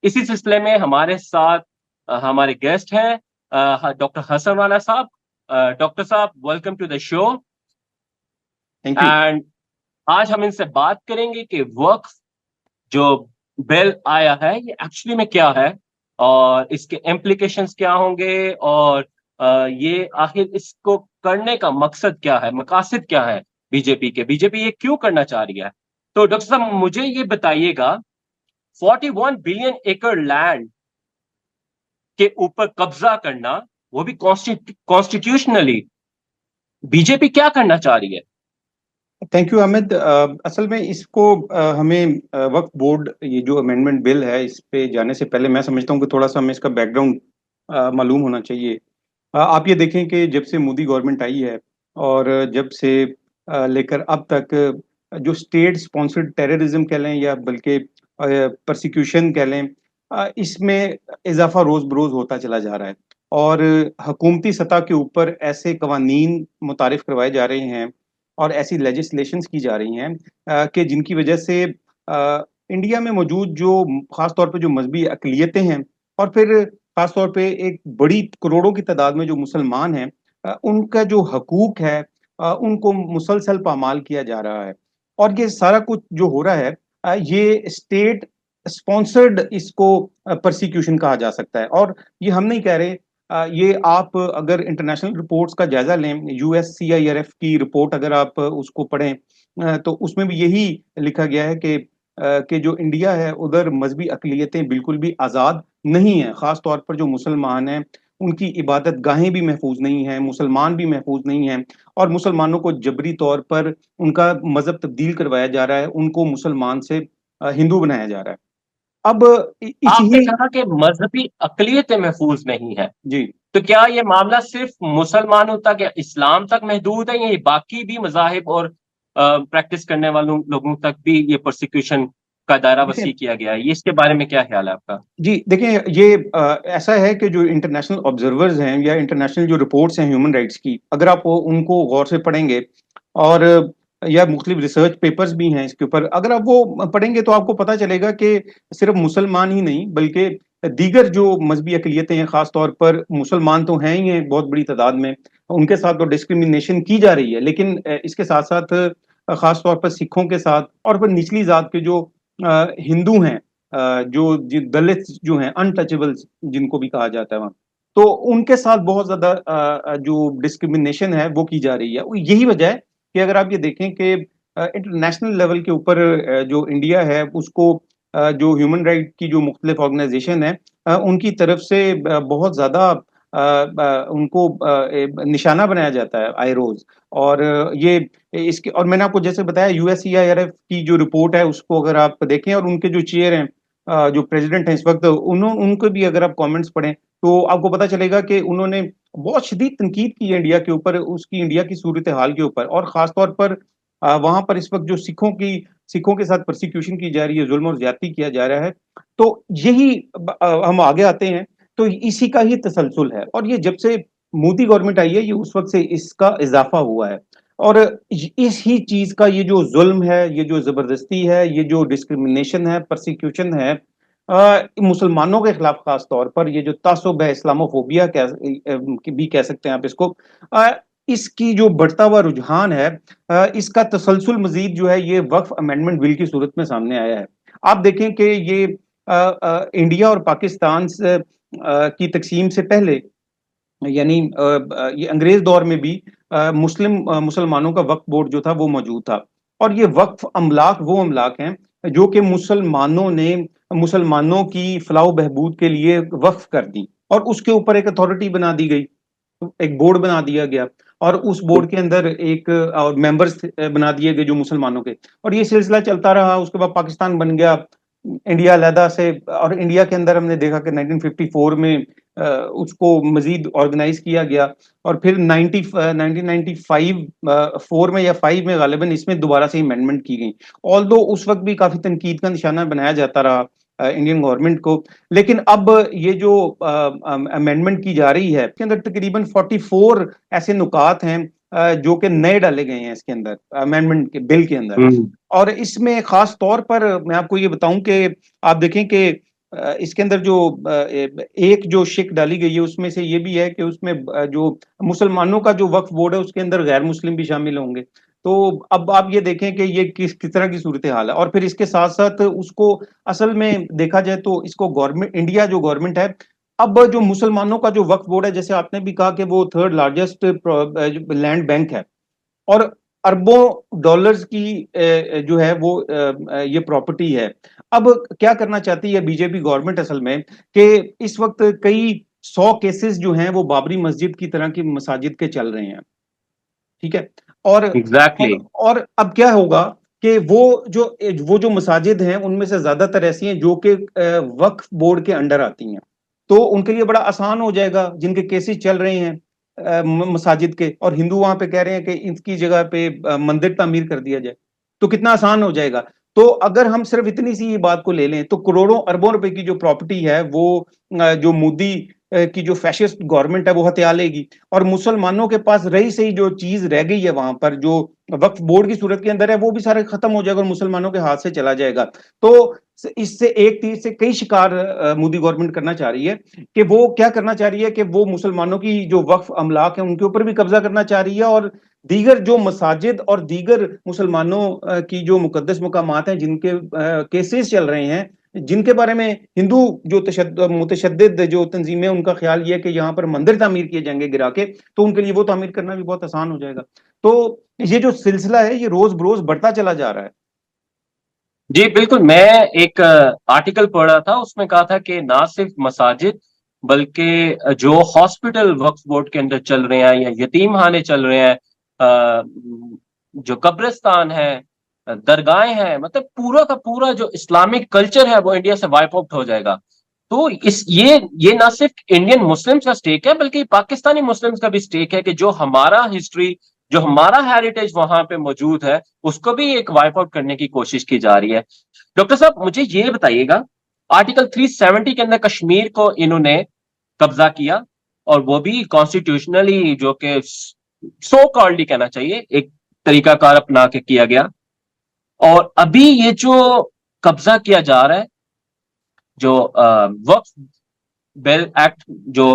اسی سلسلے میں ہمارے ساتھ ہمارے گیسٹ ہیں ڈاکٹر حسن والا صاحب. ڈاکٹر صاحب welcome to the show. Thank you. And آج ہم ان سے بات کریں گے کہ وقف جو بل آیا ہے یہ ایکچولی میں کیا ہے اور اس کے امپلیکیشنز کیا ہوں گے اور یہ آخر اس کو کرنے کا مقصد کیا ہے, مقاصد کیا ہے بی جے پی کے, بی جے پی یہ کیوں کرنا چاہ رہی ہے. تو ڈاکٹر صاحب مجھے یہ بتائیے گا 41 بلین ایکڑ لینڈ کے اوپر قبضہ کرنا, وہ بھی کانسٹیٹیوشنلی, بی جے پی کیا کرنا چاہ رہی ہے؟ Thank you Ahmed. اصل میں اس کو ہمیں وقف بورڈ یہ جو امینڈمنٹ بل ہے اس پہ جانے سے پہلے میں سمجھتا ہوں کہ تھوڑا سا ہمیں اس کا بیک گراؤنڈ معلوم ہونا چاہیے. آپ یہ دیکھیں کہ جب سے مودی گورنمنٹ آئی ہے اور جب سے لے کر اب تک جو اسٹیٹ اسپانسرڈ ٹیررزم کہہ لیں یا بلکہ پرسیکیوشن کہہ لیں, اس میں اضافہ روز بروز ہوتا چلا جا رہا ہے اور حکومتی سطح کے اوپر ایسے قوانین متعارف کروائے جا رہے ہیں اور ایسی لیجسلیشنز کی جا رہی ہیں کہ جن کی وجہ سے انڈیا میں موجود جو خاص طور پہ جو مذہبی اقلیتیں ہیں اور پھر خاص طور پہ ایک بڑی کروڑوں کی تعداد میں جو مسلمان ہیں, ان کا جو حقوق ہے ان کو مسلسل پامال کیا جا رہا ہے. اور یہ سارا کچھ جو ہو رہا ہے یہ اسٹیٹ اسپانسرڈ اس کو پرسیکیوشن کہا جا سکتا ہے. اور یہ ہم نہیں کہہ رہے, یہ آپ اگر انٹرنیشنل رپورٹس کا جائزہ لیں, USCIRF کی رپورٹ اگر آپ اس کو پڑھیں تو اس میں بھی یہی لکھا گیا ہے کہ جو انڈیا ہے ادھر مذہبی اقلیتیں بالکل بھی آزاد نہیں ہیں. خاص طور پر جو مسلمان ہیں ان کی عبادت گاہیں بھی محفوظ نہیں ہیں, مسلمان بھی محفوظ نہیں ہیں, اور مسلمانوں کو جبری طور پر ان کا مذہب تبدیل کروایا جا رہا ہے, ان کو مسلمان سے ہندو بنایا جا رہا ہے. اب آپ نے اسی کہا کہ مذہبی اقلیتیں محفوظ نہیں ہے, جی تو کیا یہ معاملہ صرف مسلمانوں تک یا اسلام تک محدود ہے, یا یہ باقی بھی مذاہب اور پریکٹس کرنے والوں لوگوں تک بھی یہ پرسیکیوشن کا دائرہ دیکھیں وسیع کیا گیا ہے؟ یہ اس کے بارے میں کیا خیال ہے آپ کا؟ جی دیکھیں, یہ ایسا ہے کہ جو انٹرنیشنل آبزرورز ہیں یا انٹرنیشنل جو رپورٹس ہیں ہیومن رائٹس کی, اگر آپ ان کو غور سے پڑھیں گے اور یا مختلف ریسرچ پیپرز بھی ہیں اس کے اوپر, اگر آپ وہ پڑھیں گے تو آپ کو پتہ چلے گا کہ صرف مسلمان ہی نہیں بلکہ دیگر جو مذہبی اقلیتیں ہیں, خاص طور پر مسلمان تو ہیں ہی ہیں بہت بڑی تعداد میں, ان کے ساتھ تو ڈسکریمنیشن کی جا رہی ہے, لیکن اس کے ساتھ ساتھ خاص طور پر سکھوں کے ساتھ اور پھر نچلی ذات کے جو ہندو ہیں, جو دلت جو ہیں, انٹچیبلز جن کو بھی کہا جاتا ہے وہاں, تو ان کے ساتھ بہت زیادہ جو ڈسکریمنیشن ہے وہ کی جا رہی ہے. یہی وجہ ہے کہ اگر آپ یہ دیکھیں کہ انٹرنیشنل لیول کے اوپر جو انڈیا ہے اس کو جو ہیومن رائٹ کی جو مختلف آرگنائزیشن ہے ان کی طرف سے بہت زیادہ ان کو نشانہ بنایا جاتا ہے آئے روز. اور یہ اس کے, اور میں نے آپ کو جیسے بتایا USCIRF کی جو رپورٹ ہے اس کو اگر آپ دیکھیں, اور ان کے جو چیئر ہیں جو پریزیڈنٹ ہیں اس وقت, ان کو بھی اگر آپ کامنٹس پڑھیں تو آپ کو پتہ چلے گا کہ انہوں نے بہت شدید تنقید کی ہے انڈیا کے اوپر, اس کی انڈیا کی صورتحال کے اوپر, اور خاص طور پر وہاں پر اس وقت جو سکھوں کے ساتھ پرسیکیوشن کی جا رہی ہے, ظلم اور زیادتی کیا جا رہا ہے. تو یہی ہم آگے آتے ہیں تو اسی کا ہی تسلسل ہے, اور یہ جب سے مودی گورنمنٹ آئی ہے یہ اس وقت سے اس کا اضافہ ہوا ہے. اور اس ہی چیز کا یہ جو ظلم ہے, یہ جو زبردستی ہے, یہ جو ڈسکریمنیشن ہے, پرسیکیوشن ہے مسلمانوں کے خلاف, خاص طور پر یہ جو تعصب ہے, اسلاموفوبیا بھی کہہ سکتے ہیں آپ اس کو, اس کی جو بڑھتا ہوا رجحان ہے, اس کا تسلسل مزید جو ہے یہ وقف امینڈمنٹ بل کی صورت میں سامنے آیا ہے. آپ دیکھیں کہ یہ انڈیا اور پاکستان کی تقسیم سے پہلے, یعنی یہ انگریز دور میں بھی مسلمانوں کا وقف بورڈ جو تھا وہ موجود تھا, اور یہ وقف املاک وہ املاک ہیں جو کہ مسلمانوں نے مسلمانوں کی فلاح و بہبود کے لیے وقف کر دی, اور اس کے اوپر ایک اتھارٹی بنا دی گئی, ایک بورڈ بنا دیا گیا, اور اس بورڈ کے اندر ایک ممبرز بنا دیے گئے جو مسلمانوں کے, اور یہ سلسلہ چلتا رہا. اس کے بعد پاکستان بن گیا, انڈیا علیحدہ سے, اور انڈیا کے اندر ہم نے دیکھا کہ 1954 میں اس کو مزید آرگنائز کیا گیا, اور پھر 1995 میں یا 5 میں غالباً اس میں دوبارہ سے امینڈمنٹ کی گئی, آلدو اس وقت بھی کافی تنقید کا نشانہ بنایا جاتا رہا انڈین گورنمنٹ کو. لیکن اب یہ جو امینڈمنٹ کی جا رہی ہے اس کے اندر تقریباً 44 ایسے نکات ہیں جو کہ نئے ڈالے گئے ہیں اس کے اندر, امینڈمنٹ کے بل کے اندر. اور اس میں خاص طور پر میں آپ کو یہ بتاؤں کہ آپ دیکھیں کہ اس کے اندر جو ایک جو شک ڈالی گئی ہے اس میں سے یہ بھی ہے کہ اس میں جو مسلمانوں کا جو وقف بورڈ ہے اس کے اندر غیر مسلم بھی شامل ہوں گے. تو اب آپ یہ دیکھیں کہ یہ کس طرح کی صورتحال ہے. اور پھر اس کے ساتھ ساتھ اس کو اصل میں دیکھا جائے تو اس کو گورنمنٹ انڈیا جو گورنمنٹ ہے اب جو مسلمانوں کا جو وقف بورڈ ہے جیسے آپ نے بھی کہا کہ وہ تھرڈ لارجسٹ لینڈ بینک ہے اور اربوں ڈالرز کی جو ہے وہ یہ پراپرٹی ہے. اب کیا کرنا چاہتی ہے بی جے پی گورنمنٹ اصل میں کہ اس وقت کئی 100 کیسز جو ہیں وہ بابری مسجد کی طرح کی مساجد کے چل رہے ہیں. ٹھیک ہے. اور ایگزیکٹلی. اور اب کیا ہوگا کہ وہ جو مساجد ہیں ان میں سے زیادہ تر ایسی ہیں جو کہ وقف بورڈ کے انڈر آتی ہیں تو ان کے لیے بڑا آسان ہو جائے گا جن کے کیسز چل رہے ہیں مساجد کے اور ہندو وہاں پہ کہہ رہے ہیں کہ ان کی جگہ پہ مندر تعمیر کر دیا جائے تو کتنا آسان ہو جائے گا. تو اگر ہم صرف اتنی سی یہ بات کو لے لیں تو کروڑوں اربوں روپے کی جو پراپرٹی ہے وہ جو مودی کی جو فیشسٹ گورنمنٹ ہے وہ ہتھیا لے گی اور مسلمانوں کے پاس رہی سہی جو چیز رہ گئی ہے وہاں پر جو وقف بورڈ کی صورت کے اندر ہے وہ بھی سارے ختم ہو جائے گا اور مسلمانوں کے ہاتھ سے چلا جائے گا. تو اس سے ایک تیر سے کئی شکار مودی گورنمنٹ کرنا چاہ رہی ہے کہ وہ کیا کرنا چاہ رہی ہے کہ وہ مسلمانوں کی جو وقف املاک ہیں ان کے اوپر بھی قبضہ کرنا چاہ رہی ہے اور دیگر جو مساجد اور دیگر مسلمانوں کی جو مقدس مقامات ہیں جن کے کیسز چل رہے ہیں جن کے بارے میں ہندو جو متشدد جو تنظیمیں ان کا خیال یہ کہ یہاں پر مندر تعمیر کیے جائیں گے گرا کے تو ان کے لیے وہ تعمیر کرنا بھی بہت آسان ہو جائے گا. تو یہ جو سلسلہ ہے یہ روز بروز بڑھتا چلا جا رہا ہے. جی بالکل. میں ایک آرٹیکل پڑھ رہا تھا اس میں کہا تھا کہ نہ صرف مساجد بلکہ جو ہاسپٹل وقف بورڈ کے اندر چل رہے ہیں یا یتیم خانے چل رہے ہیں جو قبرستان ہے درگاہیں ہیں مطلب پورا کا پورا جو اسلامک کلچر ہے وہ انڈیا سے وائپ آؤٹ ہو جائے گا. تو یہ نہ صرف انڈین مسلمز کا سٹیک ہے بلکہ پاکستانی مسلمز کا بھی سٹیک ہے کہ جو ہمارا ہسٹری جو ہمارا ہیریٹیج وہاں پہ موجود ہے اس کو بھی ایک وائپ آؤٹ کرنے کی کوشش کی جا رہی ہے. ڈاکٹر صاحب مجھے یہ بتائیے گا آرٹیکل 370 کے اندر کشمیر کو انہوں نے قبضہ کیا اور وہ بھی کانسٹیٹیوشنلی جو کہ سو کالڈلی کہنا چاہیے ایک طریقہ کار اپنا کے کیا گیا اور ابھی یہ جو قبضہ کیا جا رہا ہے جو وقف بل ایکٹ جو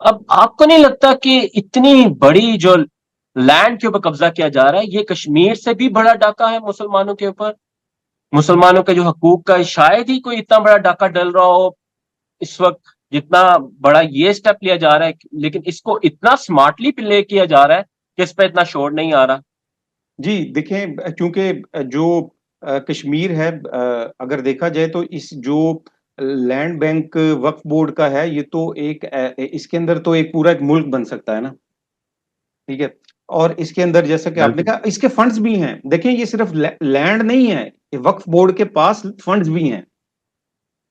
اب آپ کو نہیں لگتا کہ اتنی بڑی جو لینڈ کے اوپر قبضہ کیا جا رہا ہے یہ کشمیر سے بھی بڑا ڈاکہ ہے مسلمانوں کے اوپر مسلمانوں کے جو حقوق کا شاید ہی کوئی اتنا بڑا ڈاکہ ڈل رہا ہو اس وقت جتنا بڑا یہ سٹیپ لیا جا رہا ہے لیکن اس کو اتنا سمارٹلی پلے کیا جا رہا ہے کہ اس پہ اتنا شور نہیں آ رہا. جی دیکھیں چونکہ جو کشمیر ہے اگر دیکھا جائے تو اس جو لینڈ بینک وقف بورڈ کا ہے یہ تو ایک اس کے اندر تو ایک پورا ایک ملک بن سکتا ہے نا. ٹھیک ہے. اور اس کے اندر جیسا کہ آپ نے کہا اس کے فنڈز بھی ہیں. دیکھیں یہ صرف لینڈ نہیں ہے یہ وقف بورڈ کے پاس فنڈز بھی ہیں.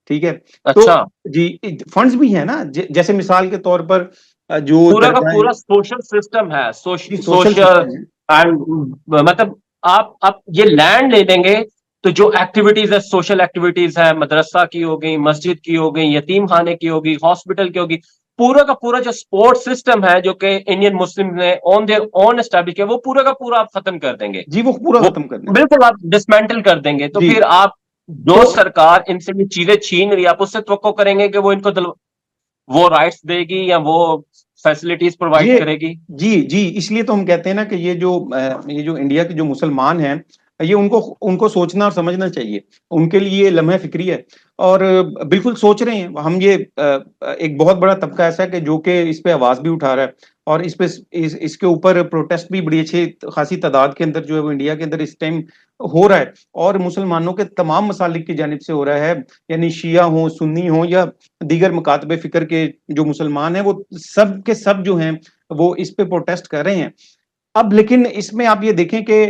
ٹھیک ہے. تو اچھا جی فنڈز بھی ہیں نا جیسے مثال کے طور پر جو پورا کا پورا سوشل سسٹم ہے سوشل سوشل سسٹم ہے. مطلب آپ یہ لینڈ لے لیں گے تو جو ایکٹیویٹیز ہے سوشل ایکٹیویٹیز ہے مدرسہ کی ہو گئی مسجد کی ہو گئی یتیم خانے کی ہوگی ہاسپٹل کی ہوگی پورا کا پورا جو سپورٹ سسٹم ہے جو کہ انڈین مسلم نے آن دیئر اون اسٹیبلش کیا وہ پورا کا پورا آپ ختم کر دیں گے. جی وہ پورا وہ ختم کر دیں. بالکل آپ ڈسمینٹل کر دیں گے تو جی پھر آپ جو تو سرکار ان سے بھی چیزیں چھین رہی ہے آپ اس سے توقع کریں گے کہ وہ ان کو وہ رائٹس دے گی یا وہ فیسلٹیز پرووائڈ یہ کرے گی. جی اس لیے تو ہم کہتے ہیں نا کہ یہ جو انڈیا کے جو مسلمان ہیں یہ ان کو سوچنا اور سمجھنا چاہیے. ان کے لیے لمحہ فکری ہے اور بالکل سوچ رہے ہیں. ہم یہ ایک بہت بڑا طبقہ ایسا ہے کہ جو کہ اس پہ آواز بھی اٹھا رہا ہے اور اس کے اوپر پروٹیسٹ بھی بڑی اچھی خاصی تعداد کے اندر جو ہے وہ انڈیا کے اندر اس ٹائم ہو رہا ہے اور مسلمانوں کے تمام مسالک کی جانب سے ہو رہا ہے یعنی شیعہ ہوں سنی ہوں یا دیگر مکاتب فکر کے جو مسلمان ہیں وہ سب کے سب جو ہیں وہ اس پہ پروٹیسٹ کر رہے ہیں. اب لیکن اس میں آپ یہ دیکھیں کہ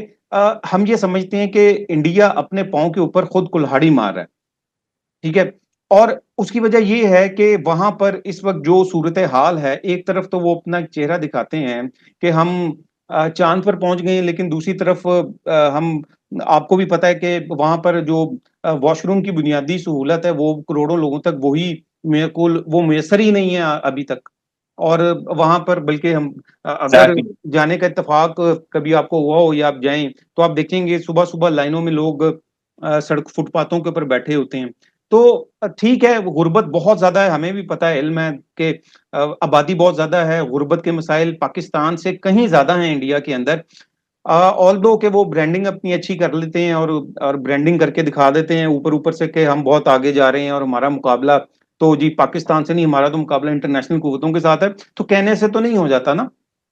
ہم یہ سمجھتے ہیں کہ انڈیا اپنے پاؤں کے اوپر خود کلہاڑی مار رہا ہے. ٹھیک ہے. اور اس کی وجہ یہ ہے کہ وہاں پر اس وقت جو صورتحال ہے ایک طرف تو وہ اپنا چہرہ دکھاتے ہیں کہ ہم چاند پر پہنچ گئے لیکن دوسری طرف ہم آپ کو بھی پتا ہے کہ وہاں پر جو واش روم کی بنیادی سہولت ہے وہ کروڑوں لوگوں تک وہی وہ میسر ہی نہیں ہے ابھی تک. اور وہاں پر بلکہ ہم اگر جانے کا اتفاق کبھی آپ کو ہوا ہو یا آپ جائیں تو آپ دیکھیں گے صبح صبح لائنوں میں لوگ سڑک فٹ پاتھوں کے اوپر بیٹھے ہوتے ہیں تو ٹھیک ہے غربت بہت زیادہ ہے, ہمیں بھی پتا ہے, علم ہے کہ آبادی بہت زیادہ ہے, غربت کے مسائل پاکستان سے کہیں زیادہ ہیں انڈیا کے اندر, آل دو کہ وہ برانڈنگ اپنی اچھی کر لیتے ہیں اور برانڈنگ کر کے دکھا دیتے ہیں اوپر اوپر سے کہ ہم بہت آگے جا رہے ہیں اور ہمارا مقابلہ تو جی پاکستان سے نہیں, ہمارا تو مقابلہ انٹرنیشنل قوتوں کے ساتھ ہے, تو کہنے سے تو نہیں ہو جاتا نا.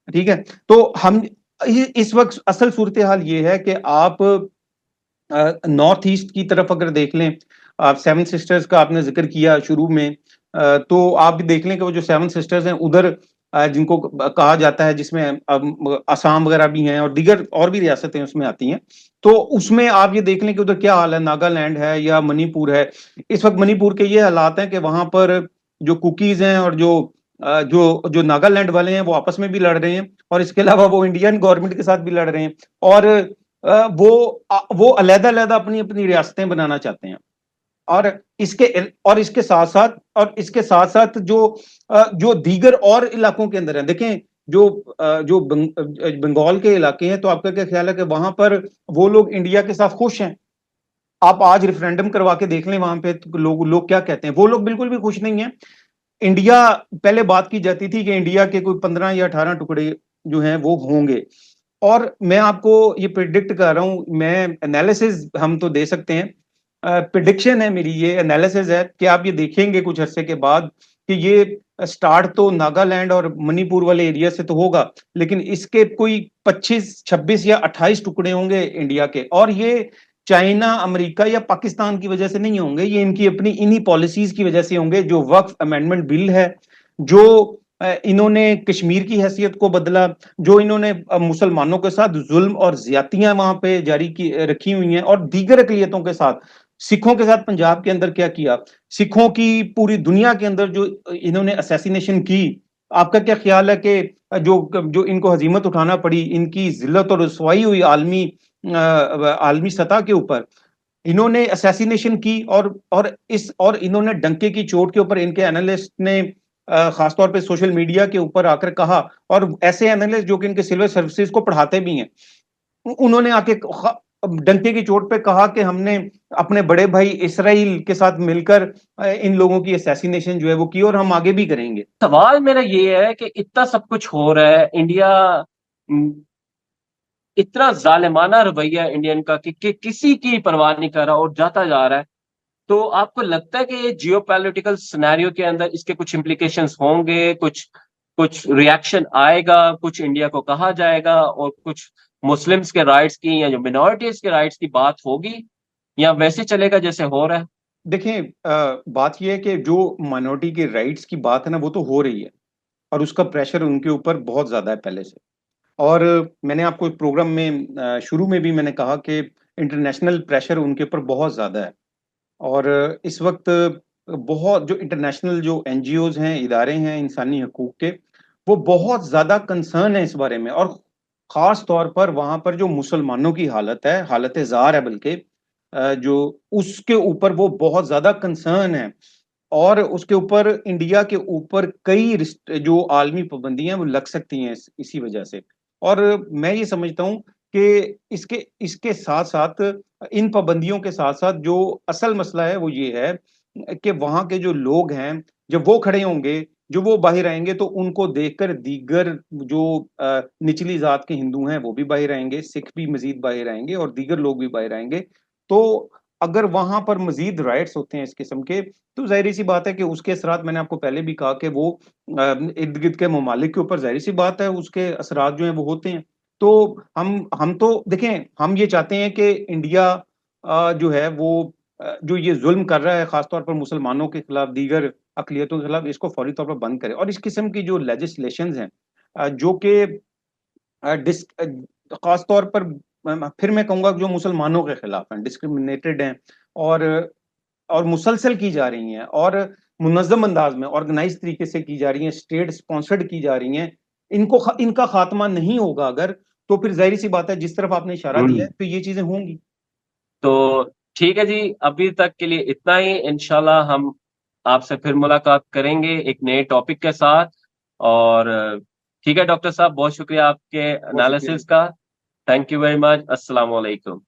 ٹھیک ہے, تو ہم اس وقت اصل صورتحال یہ ہے کہ آپ نارتھ ایسٹ کی طرف اگر دیکھ لیں, آپ سیون سسٹرز کا آپ نے ذکر کیا شروع میں, تو آپ بھی دیکھ لیں کہ وہ جو سیون سسٹرز ہیں ادھر جن کو کہا جاتا ہے, جس میں آسام وغیرہ بھی ہیں اور دیگر اور بھی ریاستیں اس میں آتی ہیں, تو اس میں آپ یہ دیکھ لیں کہ ادھر کیا حال ہے, ناگالینڈ ہے یا منی پور ہے. اس وقت منی پور کے یہ حالات ہیں کہ وہاں پر جو کوکیز ہیں اور جو ناگالینڈ والے ہیں وہ آپس میں بھی لڑ رہے ہیں, اور اس کے علاوہ وہ انڈین گورنمنٹ کے ساتھ بھی لڑ رہے ہیں, اور وہ علیحدہ علیحدہ اپنی اپنی ریاستیں بنانا چاہتے ہیں. اور اس کے ساتھ ساتھ جو دیگر اور علاقوں کے اندر ہیں, دیکھیں جو بنگال کے علاقے ہیں, تو آپ کا کیا خیال ہے کہ وہاں پر وہ لوگ انڈیا کے ساتھ خوش ہیں؟ آپ آج ریفرینڈم کروا کے دیکھ لیں وہاں پہ لوگ کیا کہتے ہیں, وہ لوگ بالکل بھی خوش نہیں ہیں. انڈیا پہلے بات کی جاتی تھی کہ انڈیا کے کوئی 15 یا 18 ٹکڑے جو ہیں وہ ہوں گے, اور میں آپ کو یہ پریڈکٹ کر رہا ہوں, میں انالیسز ہم تو دے سکتے ہیں, پریڈکشن ہے میری, یہ انالیسز ہے کہ آپ یہ دیکھیں گے کچھ عرصے کے بعد کہ یہ سٹارٹ تو ناگالینڈ اور منی پور والے ایریا سے تو ہوگا, لیکن اس کے کوئی 25 26 یا 28 ٹکڑے ہوں گے انڈیا کے, اور یہ چائنا, امریکہ یا پاکستان کی وجہ سے نہیں ہوں گے, یہ ان کی اپنی انہی پالیسیز کی وجہ سے ہوں گے. جو وقف امینڈمنٹ بل ہے, جو انہوں نے کشمیر کی حیثیت کو بدلا, جو انہوں نے مسلمانوں کے ساتھ ظلم اور زیادتیاں وہاں پہ جاری کی رکھی ہوئی ہیں, اور دیگر اقلیتوں کے ساتھ, سکھوں کے ساتھ پنجاب کے اندر کیا کیا, سکھوں کی پوری دنیا کے اندر جو انہوں نے اسیسینیشن کی, آپ کا کیا خیال ہے کہ جو ان کو ہزیمت اٹھانا پڑی, ان کی ذلت اور رسوائی ہوئی عالمی سطح کے اوپر, انہوں نے اسیسینیشن کی, اور انہوں نے ڈنکے کی چوٹ کے اوپر ان کے اینالسٹ نے خاص طور پہ سوشل میڈیا کے اوپر آ کر کہا, اور ایسے اینالسٹ جو کہ ان کے سول سروسز کو پڑھاتے بھی ہیں, انہوں نے آ کے ڈنکے کی چوٹ پہ کہا کہ ہم نے اپنے بڑے بھائی اسرائیل کے ساتھ مل کر ان لوگوں کی اسیسینیشن جو ہے وہ کی, اور ہم آگے بھی کریں گے. سوال میرا یہ ہے کہ اتنا سب کچھ ہو رہا ہے, انڈیا اتنا ظالمانہ رویہ انڈین کا کہ کسی کی پرواہ نہیں کر رہا اور جاتا جا رہا ہے, تو آپ کو لگتا ہے کہ یہ جیو پالیٹیکل سینیریو کے اندر اس کے کچھ امپلیکیشنز ہوں گے, کچھ ریاکشن آئے گا, کچھ انڈیا کو کہا جائے گا, اور کچھ مسلمز کے رائٹس کی یا جو مینورٹیز کے رائٹس کی بات ہوگی, یا ویسے چلے گا جیسے ہو رہا ہے؟ دیکھیں بات یہ ہے کہ جو مائنورٹی کے رائٹس کی بات ہے نا, وہ تو ہو رہی ہے, اور اس کا پریشر ان کے اوپر بہت زیادہ ہے پہلے سے. اور میں نے آپ کو ایک پروگرام میں شروع میں بھی میں نے کہا کہ انٹرنیشنل پریشر ان کے اوپر بہت زیادہ ہے, اور اس وقت بہت جو انٹرنیشنل جو این جی اوز ہیں, ادارے ہیں انسانی حقوق کے, وہ بہت زیادہ کنسرن ہے اس بارے میں, اور خاص طور پر وہاں پر جو مسلمانوں کی حالت ہے, حالت زار ہے بلکہ, جو اس کے اوپر وہ بہت زیادہ کنسرن ہے, اور اس کے اوپر انڈیا کے اوپر کئی جو عالمی پابندیاں وہ لگ سکتی ہیں اسی وجہ سے. اور میں یہ سمجھتا ہوں کہ اس کے ساتھ ساتھ, ان پابندیوں کے ساتھ ساتھ جو اصل مسئلہ ہے وہ یہ ہے کہ وہاں کے جو لوگ ہیں, جب وہ کھڑے ہوں گے, جو وہ باہر آئیں گے, تو ان کو دیکھ کر دیگر جو نچلی ذات کے ہندو ہیں وہ بھی باہر آئیں گے, سکھ بھی مزید باہر آئیں گے, اور دیگر لوگ بھی باہر آئیں گے. تو اگر وہاں پر مزید رائٹس ہوتے ہیں اس قسم کے, تو ظاہری سی بات ہے کہ اس کے اثرات, میں نے آپ کو پہلے بھی کہا کہ وہ ارد گرد کے ممالک کے اوپر ظاہری سی بات ہے اس کے اثرات جو ہیں وہ ہوتے ہیں. تو ہم تو دیکھیں, ہم یہ چاہتے ہیں کہ انڈیا جو ہے وہ جو یہ ظلم کر رہا ہے خاص طور پر مسلمانوں کے خلاف, دیگر اقلیتوں کے خلاف, اس کو فوری طور پر بند کرے, اور اس قسم کی جو لیجسلیشنز ہیں جو کہ خاص طور پر پھر میں کہوں گا جو مسلمانوں کے خلاف ہیں, ڈسکرمنیٹڈ ہیں, اور مسلسل کی جا رہی ہیں, اور منظم انداز میں آرگنائز طریقے سے کی جا رہی ہیں, اسٹیٹ سپانسرڈ کی جا رہی ہیں, ان کا خاتمہ نہیں ہوگا اگر, تو پھر ظاہری سی بات ہے جس طرف آپ نے اشارہ دیا ہے تو یہ چیزیں ہوں گی. تو ٹھیک ہے جی, ابھی تک کے لیے اتنا ہی. انشاءاللہ ہم آپ سے پھر ملاقات کریں گے ایک نئے ٹاپک کے ساتھ. اور ٹھیک ہے ڈاکٹر صاحب, بہت شکریہ آپ کے بہت شکریہ. انالیسز کا. Thank you very much. السلام علیکم.